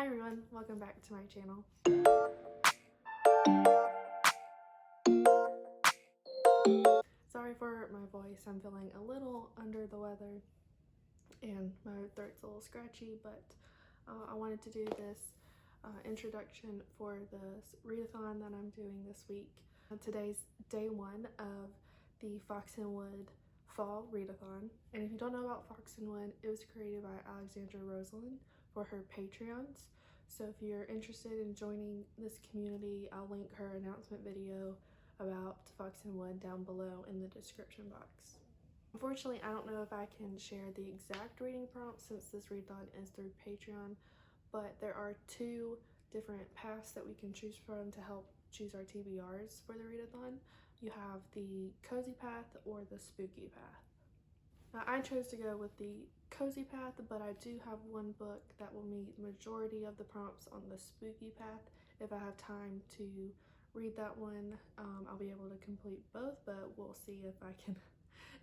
Hi everyone, welcome back to my channel. Sorry for my voice, I'm feeling a little under the weather and my throat's a little scratchy, but I wanted to do this introduction for this readathon that I'm doing this week. Today's day one of the Foxenwood Fall Readathon, and if you don't know about Foxenwood, it was created by Alexandra Rosalind for her Patreons. So if you're interested in joining this community, I'll link her announcement video about Foxenwood down below in the description box. Unfortunately, I don't know if I can share the exact reading prompts since this readathon is through Patreon, but there are two different paths that we can choose from to help choose our TBRs for the readathon. You have the cozy path or the spooky path. Now, I chose to go with the cozy path, but I do have one book that will meet the majority of the prompts on the spooky path. If I have time to read that one, I'll be able to complete both, but we'll see if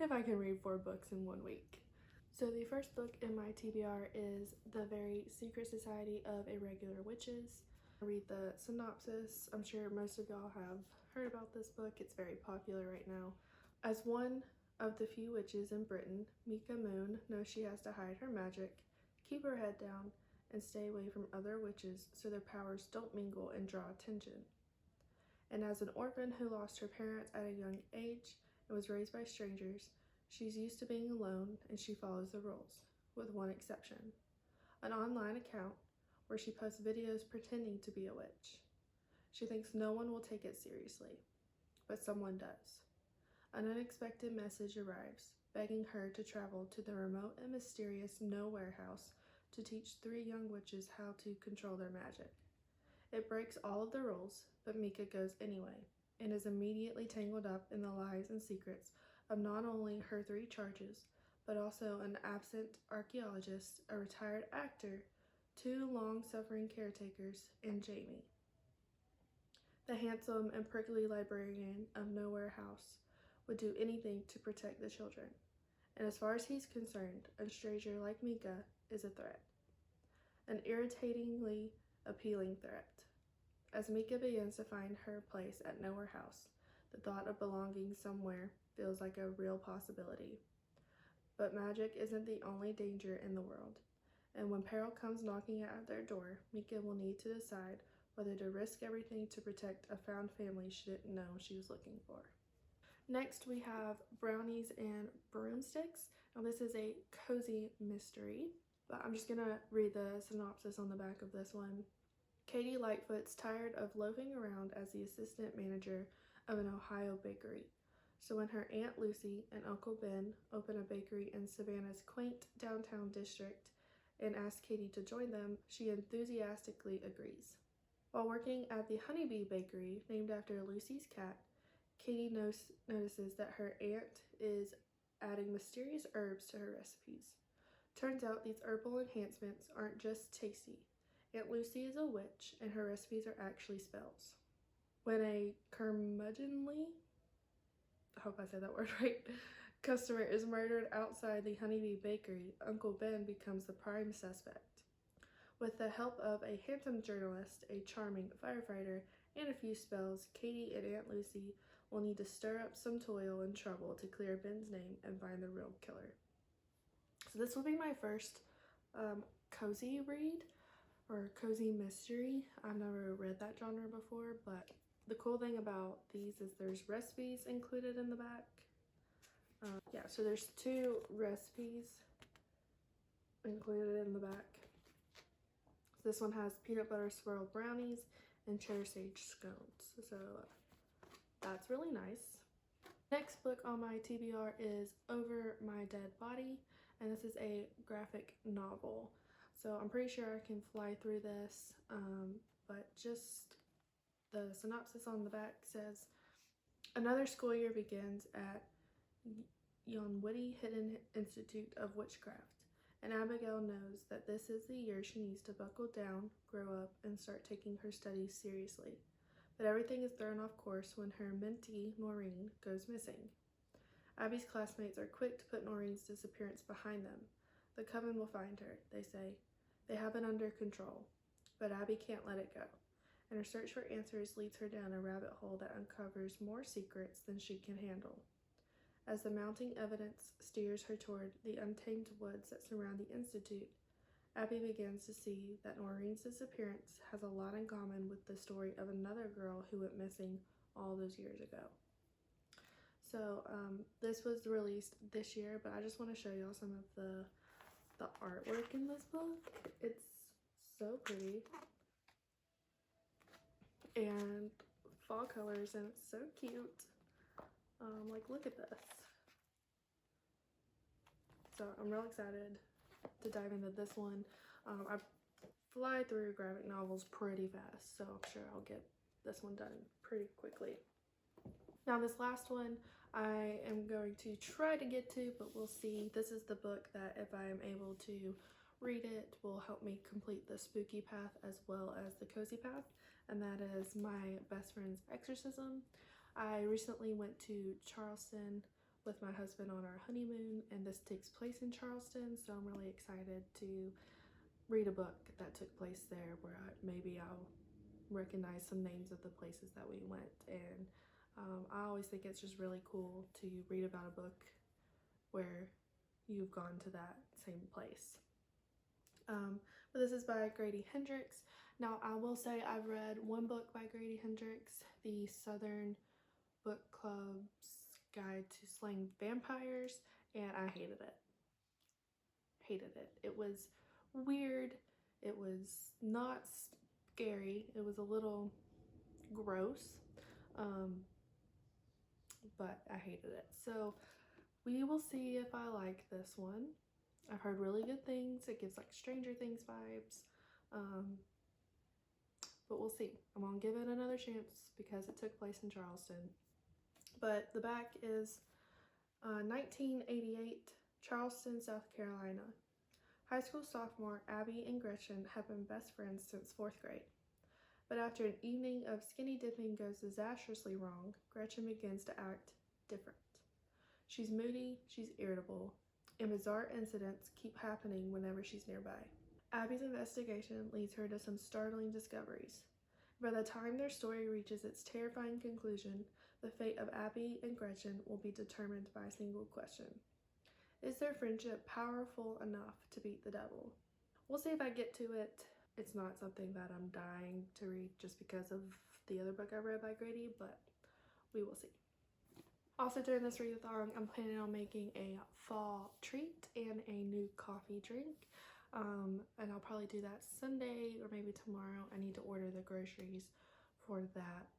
I can read 4 books in 1 week. So the first book in my TBR is The Very Secret Society of Irregular Witches. I'll read the synopsis. I'm sure most of y'all have heard about this book. It's very popular right now. As one of the few witches in Britain, Mika Moon knows she has to hide her magic, keep her head down, and stay away from other witches so their powers don't mingle and draw attention. And as an orphan who lost her parents at a young age and was raised by strangers, she's used to being alone and she follows the rules, with one exception: an online account where she posts videos pretending to be a witch. She thinks no one will take it seriously, but someone does. An unexpected message arrives, begging her to travel to the remote and mysterious Nowhere House to teach 3 young witches how to control their magic. It breaks all of the rules, but Mika goes anyway, and is immediately tangled up in the lies and secrets of not only her 3 charges, but also an absent archaeologist, a retired actor, 2 long-suffering caretakers, and Jamie, the handsome and prickly librarian of Nowhere House, would do anything to protect the children. And as far as he's concerned, a stranger like Mika is a threat. An irritatingly appealing threat. As Mika begins to find her place at Nowhere House, the thought of belonging somewhere feels like a real possibility. But magic isn't the only danger in the world, and when peril comes knocking at their door, Mika will need to decide whether to risk everything to protect a found family she didn't know she was looking for. Next, we have Brownies and Broomsticks. Now, this is a cozy mystery, but I'm just gonna read the synopsis on the back of this one. Katie Lightfoot's tired of loafing around as the assistant manager of an Ohio bakery. So when her Aunt Lucy and Uncle Ben open a bakery in Savannah's quaint downtown district and ask Katie to join them, she enthusiastically agrees. While working at the Honeybee Bakery, named after Lucy's cat, Katie notices that her aunt is adding mysterious herbs to her recipes. Turns out these herbal enhancements aren't just tasty. Aunt Lucy is a witch, and her recipes are actually spells. When a curmudgeonly, I hope I said that word right, customer is murdered outside the Honeybee Bakery, Uncle Ben becomes the prime suspect. With the help of a handsome journalist, a charming firefighter, and a few spells, Katie and Aunt Lucy will need to stir up some toil and trouble to clear Ben's name and find the real killer. So this will be my first cozy read, or cozy mystery. I've never read that genre before, but the cool thing about these is there's recipes included in the back. Yeah, so there's 2 recipes included in the back. This one has peanut butter swirl brownies and cheddar sage scones, so that's really nice. Next book on my TBR is Over My Dead Body, and this is a graphic novel. So I'm pretty sure I can fly through this, but just the synopsis on the back says, another school year begins at Yonwitty Hidden Institute of Witchcraft, and Abigail knows that this is the year she needs to buckle down, grow up, and start taking her studies seriously. But everything is thrown off course when her mentee, Noreen, goes missing. Abby's classmates are quick to put Noreen's disappearance behind them. The coven will find her, they say. They have it under control. but Abby can't let it go, and her search for answers leads her down a rabbit hole that uncovers more secrets than she can handle. As the mounting evidence steers her toward the untamed woods that surround the Institute, Abby begins to see that Noreen's disappearance has a lot in common with the story of another girl who went missing all those years ago. So this was released this year, but I just want to show y'all some of the artwork in this book. It's so pretty and fall colors, and it's so cute. Like, look at this. So I'm real excited to dive into this one. I fly through graphic novels pretty fast, so I'm sure I'll get this one done pretty quickly. Now this last one I am going to try to get to, but we'll see. This is the book that, if I am able to read it, will help me complete the spooky path as well as the cozy path, and that is my best friend's Exorcism. I recently went to Charleston with my husband on our honeymoon, and this takes place in Charleston, so I'm really excited to read a book that took place there, where maybe I'll recognize some names of the places that we went. And I always think it's just really cool to read about a book where you've gone to that same place. But this is by Grady Hendrix. Now I will say I've read one book by Grady Hendrix, the Southern Book Club's Guide to Slaying Vampires, and I hated it. Hated it. It was weird. It was not scary. It was a little gross. But I hated it. So we will see if I like this one. I've heard really good things. It gives like Stranger Things vibes. But we'll see. I'm gonna give it another chance because it took place in Charleston. But the back is 1988, Charleston, South Carolina. High school sophomore Abby and Gretchen have been best friends since 4th grade. But after an evening of skinny dipping goes disastrously wrong, Gretchen begins to act different. She's moody, she's irritable, and bizarre incidents keep happening whenever she's nearby. Abby's investigation leads her to some startling discoveries. By the time their story reaches its terrifying conclusion, the fate of Abby and Gretchen will be determined by a single question. Is their friendship powerful enough to beat the devil? We'll see if I get to it. It's not something that I'm dying to read just because of the other book I read by Grady, but we will see. Also during this readathon, I'm planning on making a fall treat and a new coffee drink. And I'll probably do that Sunday or maybe tomorrow. I need to order the groceries for that.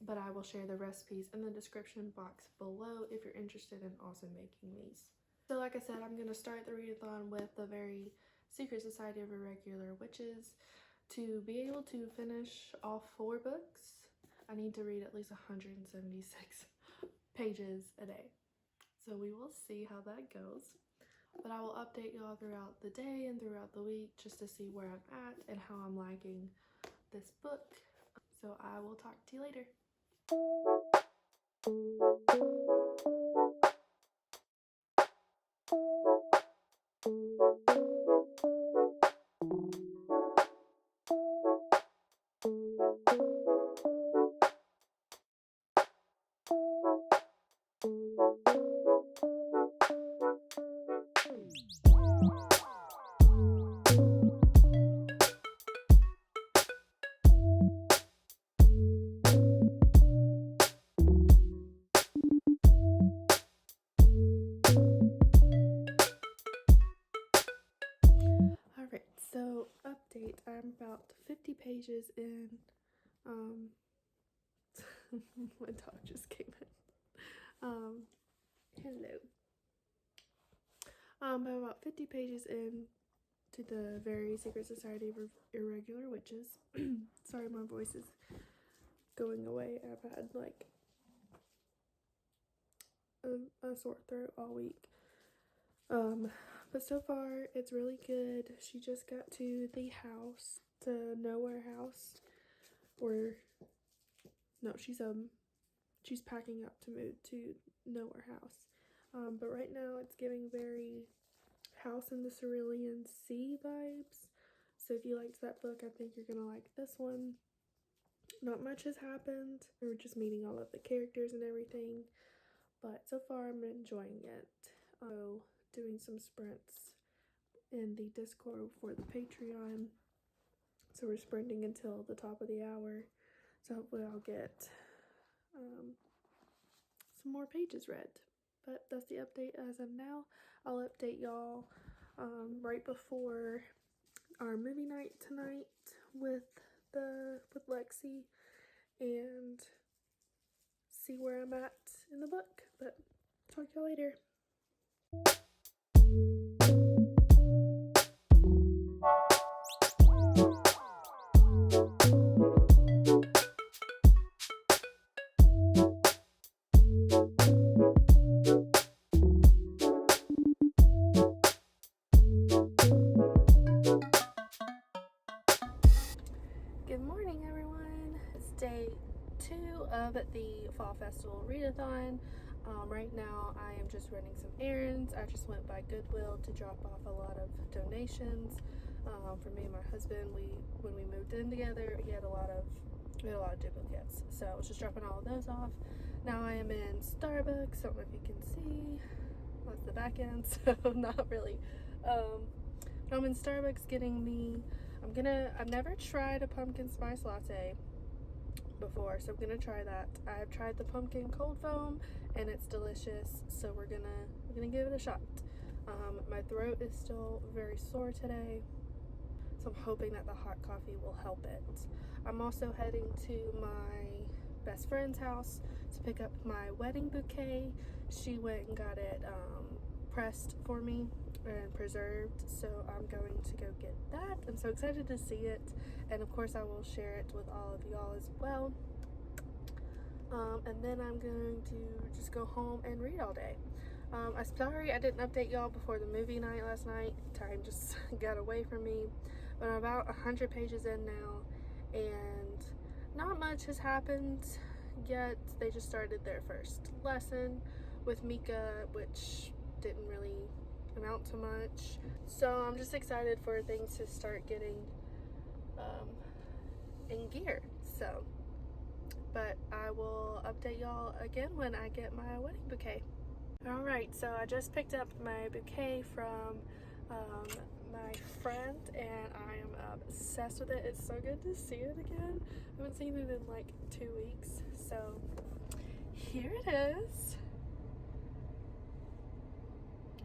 But I will share the recipes in the description box below if you're interested in also making these. So like I said, I'm going to start the readathon with the very Secret Society of Irregular Witches. To be able to finish all 4 books, I need to read at least 176 pages a day. So we will see how that goes. But I will update y'all throughout the day and throughout the week just to see where I'm at and how I'm liking this book. So I will talk to you later. Alright, so update. I'm about 50 pages in. My dog just came in. Hello. I'm about 50 pages in to the very Secret Society of Irregular Witches. Sorry, my voice is going away. I've had like a sore throat all week. But so far it's really good. She just got to the house, to Nowhere House, or no, she's packing up to move to Nowhere House. But right now it's giving very House in the Cerulean Sea vibes. So if you liked that book, I think you're gonna like this one. Not much has happened. We're just meeting all of the characters and everything, but so far I'm enjoying it. Doing some sprints in the Discord for the Patreon. So we're sprinting until the top of the hour. So hopefully I'll get some more pages read. But that's the update as of now. I'll update y'all right before our movie night tonight with Lexi and see where I'm at in the book. But talk to y'all later. Good morning, everyone. It's day 2 of the Fall Festival Readathon. Right now I am just running some errands. I just went by Goodwill to drop off a lot of donations for me and my husband. When we moved in together, we had a lot of duplicates, so I was just dropping all of those off. Now I am in Starbucks. I don't know if you can see, that's the back end, so not really. I'm in Starbucks getting me, I've never tried a pumpkin spice latte before, so I'm gonna try that. I've tried the pumpkin cold foam and it's delicious, so we're gonna give it a shot. My throat is still very sore today, so I'm hoping that the hot coffee will help it. I'm also heading to my best friend's house to pick up my wedding bouquet. She went and got it pressed for me and preserved, so I'm going to go get that. I'm so excited to see it, and of course I will share it with all of y'all as well. And then I'm going to just go home and read all day. I'm sorry I didn't update y'all before the movie night last night. Time just got away from me, but I'm about 100 pages in now, and not much has happened yet. They just started their first lesson with Mika, which didn't really amount to much, so I'm just excited for things to start getting in gear. So, but I will update y'all again when I get my wedding bouquet. Alright, so I just picked up my bouquet from my friend, and I am obsessed with it. It's so good to see it again. I haven't seen it in like 2 weeks, so here it is.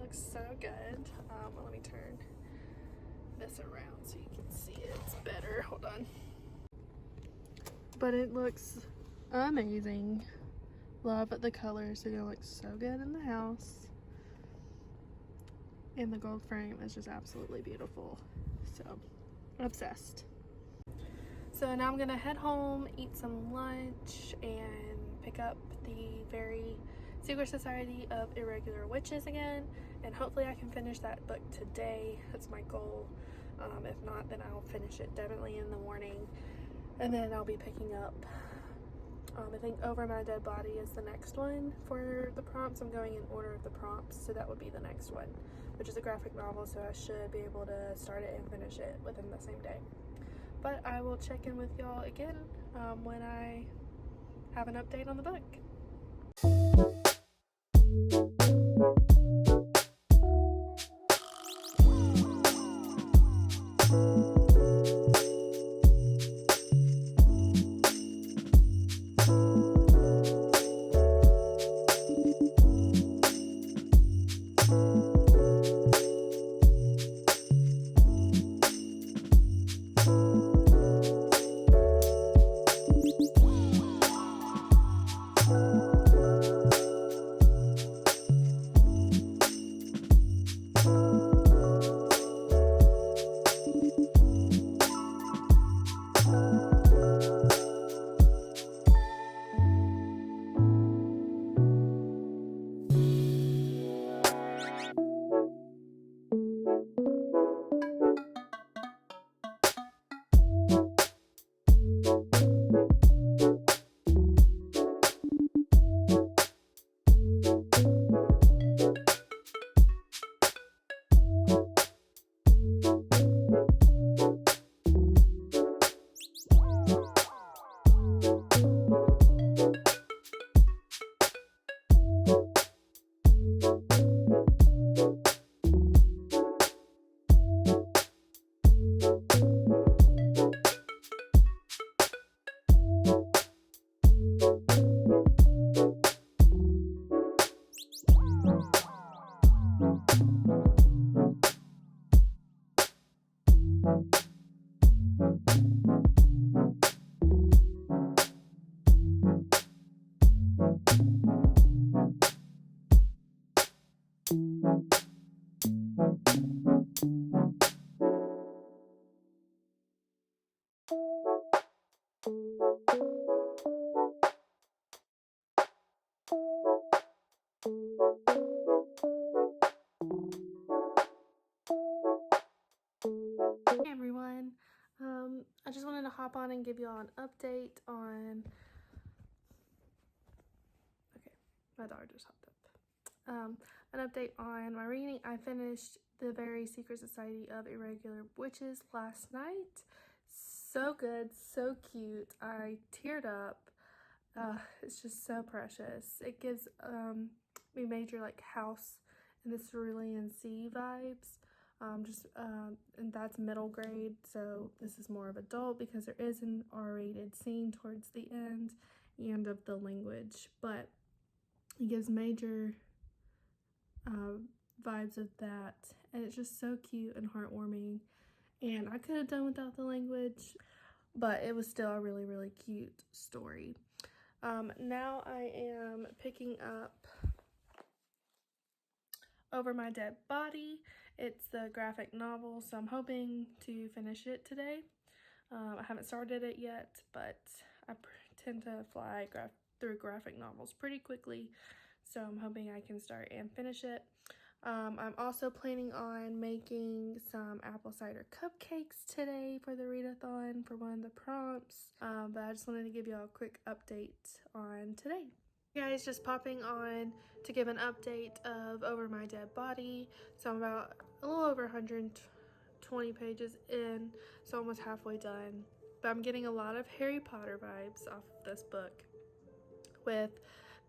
Looks so good. Well, let me turn this around so you can see it better. Hold on. But it looks amazing. Love the colors. They're gonna look so good in the house. And the gold frame is just absolutely beautiful. So, obsessed. So now I'm gonna head home, eat some lunch, and pick up the very Secret Society of Irregular Witches again, and hopefully I can finish that book today. That's my goal. If not, then I'll finish it definitely in the morning, and then I'll be picking up I think Over My Dead Body is the next one for the prompts. I'm going in order of the prompts, so that would be the next one, which is a graphic novel, so I should be able to start it and finish it within the same day. But I will check in with y'all again when I have an update on the book. just wanted to hop on and give y'all an update on, okay, my dog just hopped up. An update on my reading. I finished The Very Secret Society of Irregular Witches last night. So good, so cute. I teared up. It's just so precious. It gives me major like house and the cerulean sea vibes. And that's middle grade, so this is more of adult because there is an R-rated scene towards the end and of the language, but it gives major vibes of that, and it's just so cute and heartwarming. And I could have done without the language, but it was still a really, really cute story. Now I am picking up Over My Dead Body. It's the graphic novel, so I'm hoping to finish it today. I haven't started it yet, but I tend to fly through graphic novels pretty quickly, so I'm hoping I can start and finish it. I'm also planning on making some apple cider cupcakes today for the readathon for one of the prompts, but I just wanted to give y'all a quick update on today. Guys, just popping on to give an update of Over My Dead Body. So I'm about a little over 120 pages in, so almost halfway done. But I'm getting a lot of Harry Potter vibes off of this book. With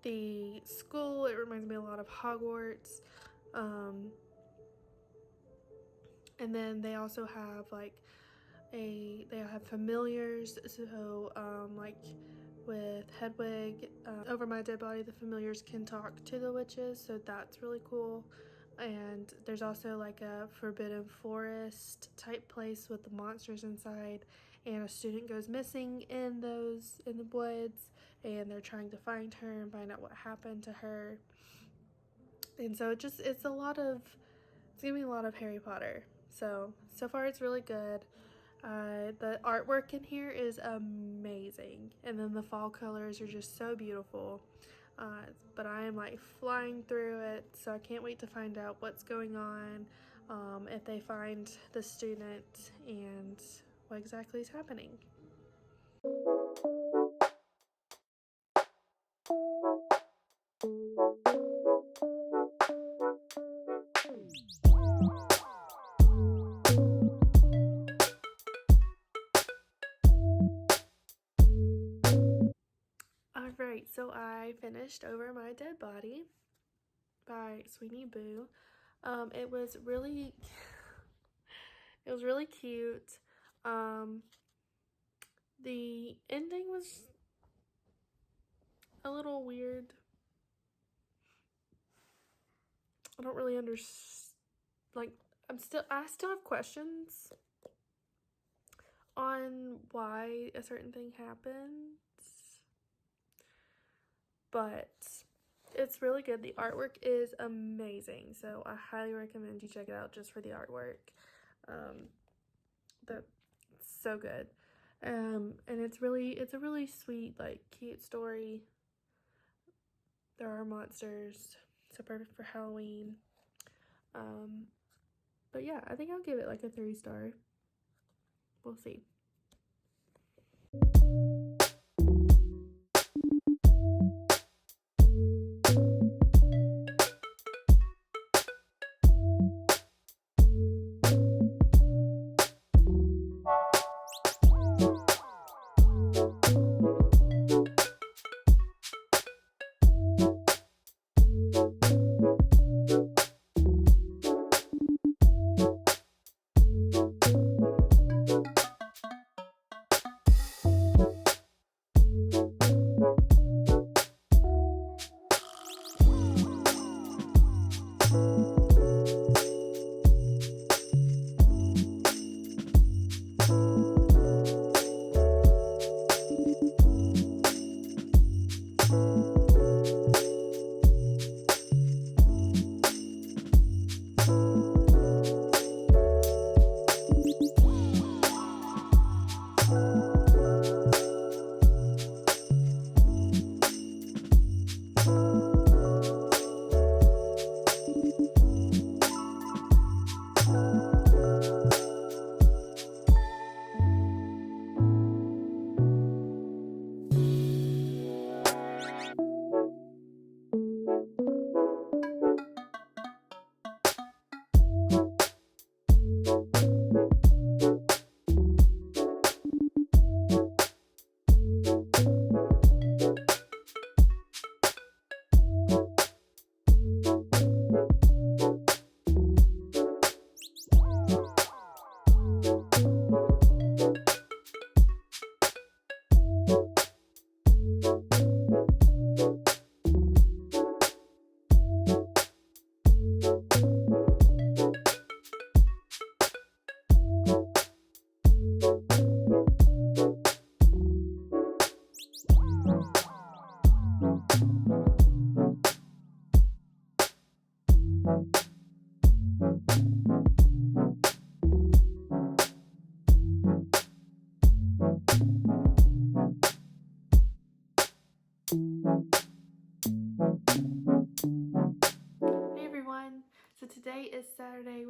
the school, it reminds me a lot of Hogwarts. And then they also have like they have familiars, so like with Hedwig, Over My Dead Body, the familiars can talk to the witches, so that's really cool. And there's also like a forbidden forest type place with the monsters inside, and a student goes missing in the woods, and they're trying to find her and find out what happened to her. And so it's gonna be a lot of Harry Potter. So far it's really good. The artwork in here is amazing, and then the fall colors are just so beautiful. But I am like flying through it, so I can't wait to find out what's going on, if they find the student, and what exactly is happening. Alright, so I finished Over My Dead Body by Sweeny Boo. It was really cute. The ending was a little weird. I don't really understand. Like, I still have questions on why a certain thing happened, but it's really good. The artwork is amazing, so I highly recommend you check it out just for the artwork. That's so good. And it's a really sweet, like, cute story. There are monsters, so perfect for Halloween. But yeah, I think I'll give it like a 3-star. We'll see.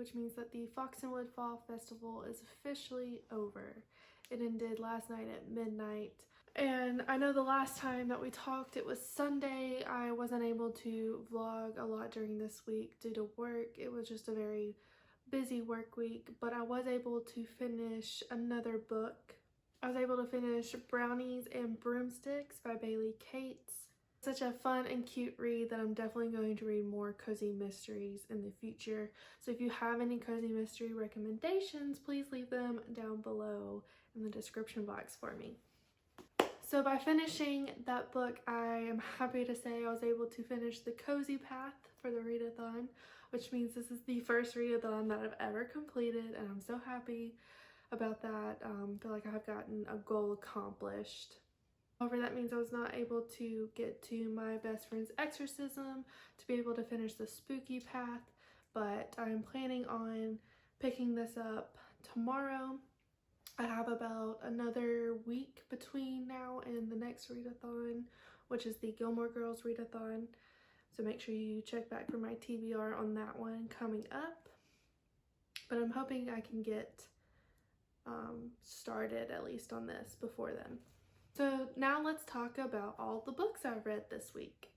which means that the Foxenwood Fall Festival is officially over. It ended last night at midnight. And I know the last time that we talked, it was Sunday. I wasn't able to vlog a lot during this week due to work. It was just a very busy work week, but I was able to finish another book. I was able to finish Brownies and Broomsticks by Bailey Cates. Such a fun and cute read that I'm definitely going to read more cozy mysteries in the future. So if you have any cozy mystery recommendations, please leave them down below in the description box for me. So by finishing that book, I am happy to say I was able to finish the Cozy Path for the Readathon, which means this is the first Readathon that I've ever completed, and I'm so happy about that. I feel like I've gotten a goal accomplished. However, that means I was not able to get to my best friend's Exorcism to be able to finish the Spooky Path, but I'm planning on picking this up tomorrow. I have about another week between now and the next Readathon, which is the Gilmore Girls Readathon. So make sure you check back for my TBR on that one coming up. But I'm hoping I can get started at least on this before then. So now let's talk about all the books I've read this week.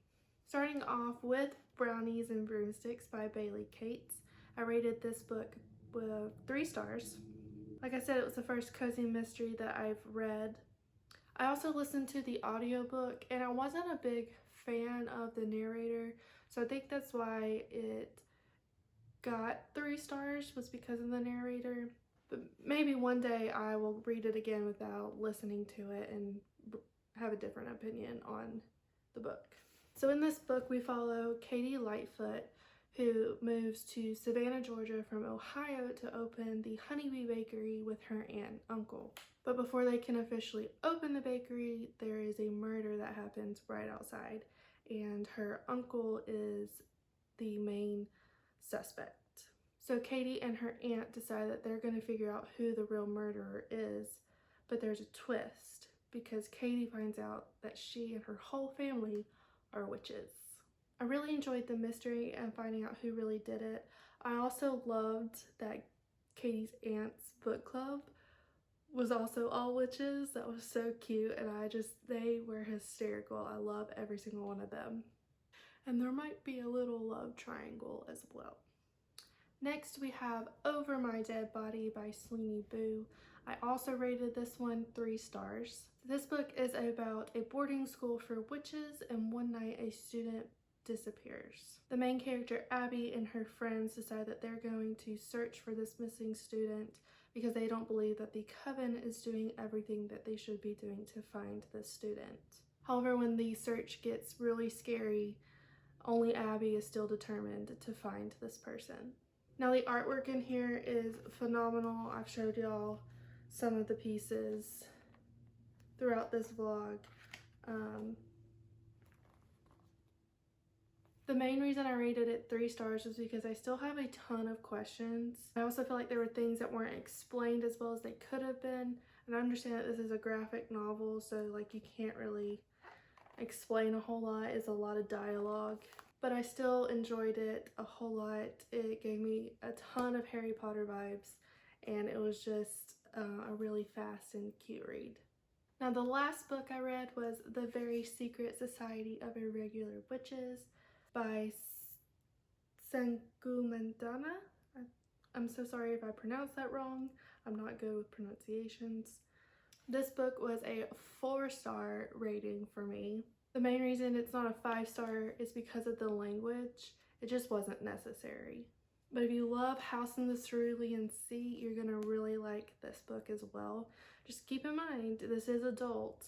Starting off with Brownies and Broomsticks by Bailey Cates. I rated this book with 3 stars. Like I said, it was the first cozy mystery that I've read. I also listened to the audiobook, and I wasn't a big fan of the narrator, so I think that's why it got 3 stars, was because of the narrator. But maybe one day I will read it again without listening to it and have a different opinion on the book. So in this book, we follow Katie Lightfoot, who moves to Savannah, Georgia from Ohio to open the Honeybee Bakery with her aunt and uncle. But before they can officially open the bakery, there is a murder that happens right outside, and her uncle is the main suspect. So Katie and her aunt decide that they're going to figure out who the real murderer is, but there's a twist because Katie finds out that she and her whole family are witches. I really enjoyed the mystery and finding out who really did it. I also loved that Katie's aunt's book club was also all witches. That was so cute, and they were hysterical. I love every single one of them. And there might be a little love triangle as well. Next, we have Over My Dead Body by Sweeny Boo. I also rated this one 3 stars. This book is about a boarding school for witches, and one night a student disappears. The main character, Abby, and her friends decide that they're going to search for this missing student because they don't believe that the coven is doing everything that they should be doing to find the student. However, when the search gets really scary, only Abby is still determined to find this person. Now the artwork in here is phenomenal. I've showed y'all some of the pieces throughout this vlog. The main reason I rated it 3 stars was because I still have a ton of questions. I also feel like there were things that weren't explained as well as they could have been. And I understand that this is a graphic novel, so like you can't really explain a whole lot. It's a lot of dialogue. But I still enjoyed it a whole lot. It gave me a ton of Harry Potter vibes, and it was just a really fast and cute read. Now the last book I read was The Very Secret Society of Irregular Witches by Sangu Mandanna. I'm so sorry if I pronounced that wrong. I'm not good with pronunciations. This book was a 4-star rating for me. The main reason it's not a 5-star is because of the language. It just wasn't necessary. But if you love House in the Cerulean Sea, you're going to really like this book as well. Just keep in mind, this is adult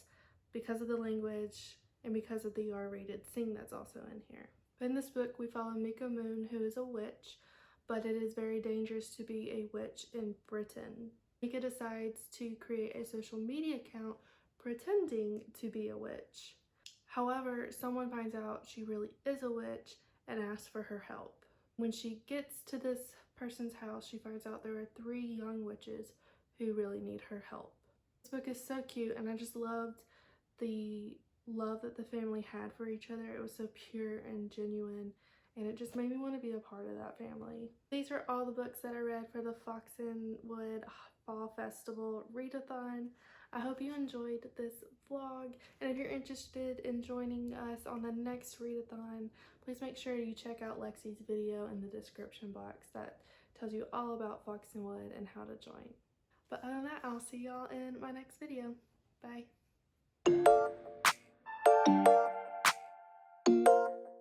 because of the language and because of the R-rated scene that's also in here. In this book, we follow Mika Moon, who is a witch, but it is very dangerous to be a witch in Britain. Mika decides to create a social media account pretending to be a witch. However, someone finds out she really is a witch and asks for her help. When she gets to this person's house, she finds out there are 3 young witches who really need her help. This book is so cute, and I just loved the love that the family had for each other. It was so pure and genuine, and it just made me want to be a part of that family. These are all the books that I read for the Foxenwood Fall Festival Readathon. I hope you enjoyed this vlog, and if you're interested in joining us on the next Readathon, please make sure you check out Lexi's video in the description box that tells you all about Foxenwood and how to join. But other than that, I'll see y'all in my next video. Bye.